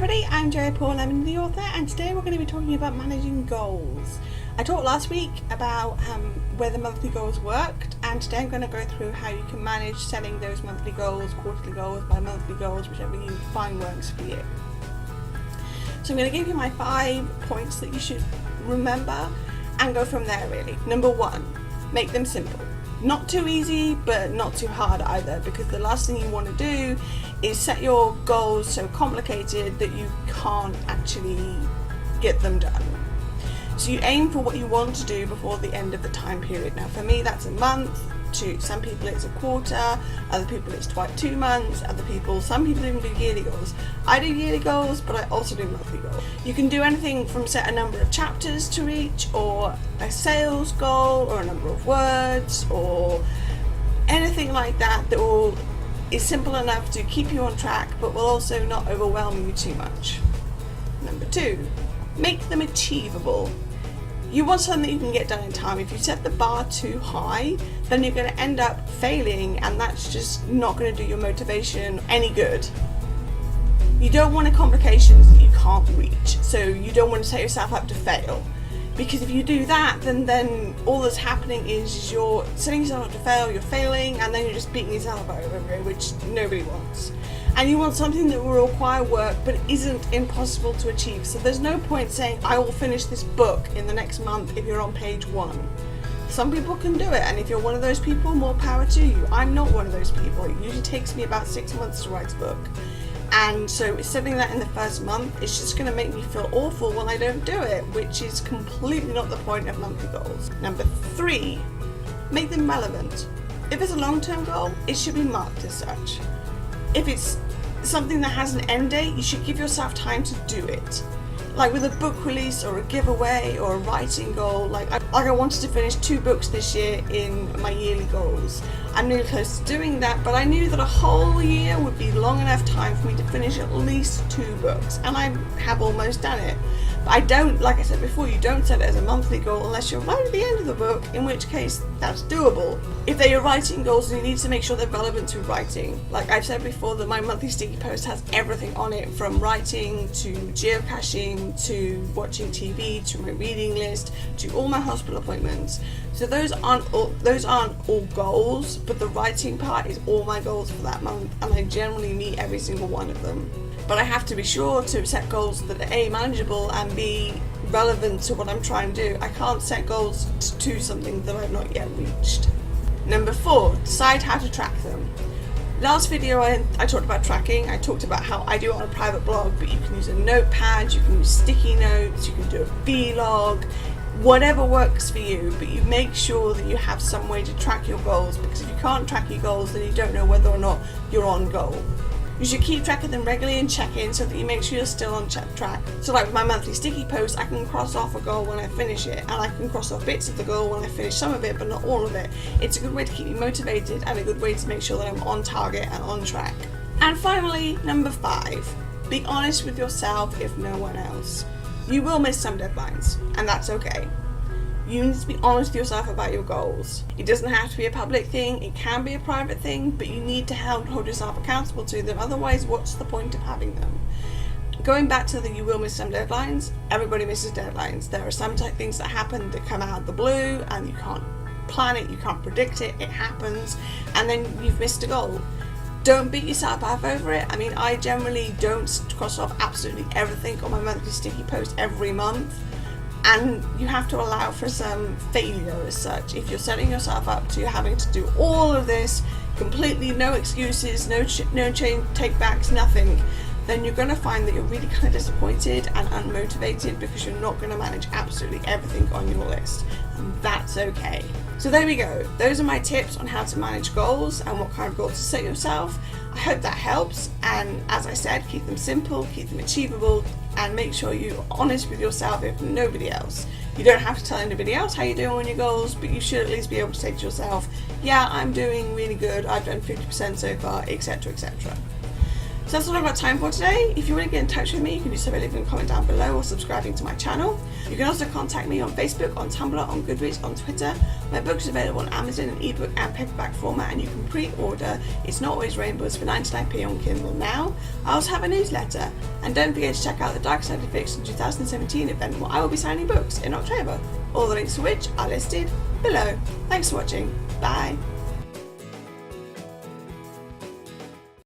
everybody, I'm Joe Paul, I'm the author, and today we're going to be talking about managing goals. I talked last week about where the monthly goals worked, and today I'm going to go through how you can manage setting those monthly goals, quarterly goals, bi-monthly goals, whichever you find works for you. So I'm going to give you my 5 points that you should remember and go from there really. Number 1, make them simple. Not too easy, but not too hard either, because the last thing you want to do is set your goals so complicated that you can't actually get them done. So you aim for what you want to do before the end of the time period. Now for me that's a month, to some people it's a quarter, other people it's 2 months, some people even do yearly goals. I do yearly goals, but I also do monthly goals. You can do anything from set a number of chapters to reach, or a sales goal, or a number of words, or anything like that that is simple enough to keep you on track but will also not overwhelm you too much. Number 2, make them achievable. You want something that you can get done in time. If you set the bar too high, then you're going to end up failing, and that's just not going to do your motivation any good. You don't want complications that you can't reach, so you don't want to set yourself up to fail. Because if you do that, then all that's happening is you're setting yourself up to fail, you're failing, and then you're just beating yourself up over it, which nobody wants. And you want something that will require work but isn't impossible to achieve. So there's no point saying, I will finish this book in the next month if you're on page 1. Some people can do it, and if you're one of those people, more power to you. I'm not one of those people. It usually takes me about 6 months to write a book. And so setting that in the first month is just going to make me feel awful when I don't do it, which is completely not the point of monthly goals. Number 3, make them relevant. If it's a long-term goal, it should be marked as such. If it's something that has an end date, you should give yourself time to do it. Like with a book release or a giveaway or a writing goal, like I wanted to finish 2 books this year in my yearly goals. I'm really close to doing that, but I knew that a whole year would be long enough time for me to finish at least 2 books, and I have almost done it. But I don't, like I said before, you don't set it as a monthly goal unless you're right at the end of the book, in which case that's doable. If they're your writing goals, then you need to make sure they're relevant to writing. Like I've said before, that my monthly sticky post has everything on it, from writing to geocaching to watching TV to my reading list to all my hospital appointments. So those aren't all goals, but the writing part is all my goals for that month, and I generally meet every single one of them. But I have to be sure to set goals that are A, manageable, and B, relevant to what I'm trying to do. I can't set goals to something that I've not yet reached. Number 4, decide how to track them. Last video I talked about tracking. I talked about how I do it on a private blog, but you can use a notepad, you can use sticky notes, you can do a vlog, whatever works for you, but you make sure that you have some way to track your goals, because if you can't track your goals, then you don't know whether or not you're on goal. You should keep track of them regularly and check in so that you make sure you're still on track. So like with my monthly sticky post, I can cross off a goal when I finish it, and I can cross off bits of the goal when I finish some of it, but not all of it. It's a good way to keep me motivated, and a good way to make sure that I'm on target and on track. And finally, number 5, be honest with yourself if no one else. You will miss some deadlines, and that's okay. You need to be honest with yourself about your goals. It doesn't have to be a public thing, it can be a private thing, but you need to hold yourself accountable to them, otherwise what's the point of having them? Going back to you will miss some deadlines, everybody misses deadlines. There are some things that happen that come out of the blue, and you can't plan it, you can't predict it, it happens, and then you've missed a goal. Don't beat yourself up over it. I mean, I generally don't cross off absolutely everything on my monthly sticky post every month. And you have to allow for some failure as such. If you're setting yourself up to having to do all of this, completely no excuses, no take backs, nothing, then you're going to find that you're really kind of disappointed and unmotivated, because you're not going to manage absolutely everything on your list. And that's okay. So there we go. Those are my tips on how to manage goals and what kind of goals to set yourself. I hope that helps, and as I said, keep them simple, keep them achievable, and make sure you're honest with yourself if nobody else. You don't have to tell anybody else how you're doing on your goals, but you should at least be able to say to yourself, yeah, I'm doing really good, I've done 50% so far, etc, etc. So that's all I've got time for today. If you want to get in touch with me, you can do so by leaving a comment down below or subscribing to my channel. You can also contact me on Facebook, on Tumblr, on Goodreads, on Twitter. My book is available on Amazon in ebook and paperback format, and you can pre-order It's Not Always Rainbows for 99p on Kindle now. I also have a newsletter, and don't forget to check out the Dark Side of Fiction 2017 event where I will be signing books in October, all the links to which are listed below. Thanks for watching. Bye.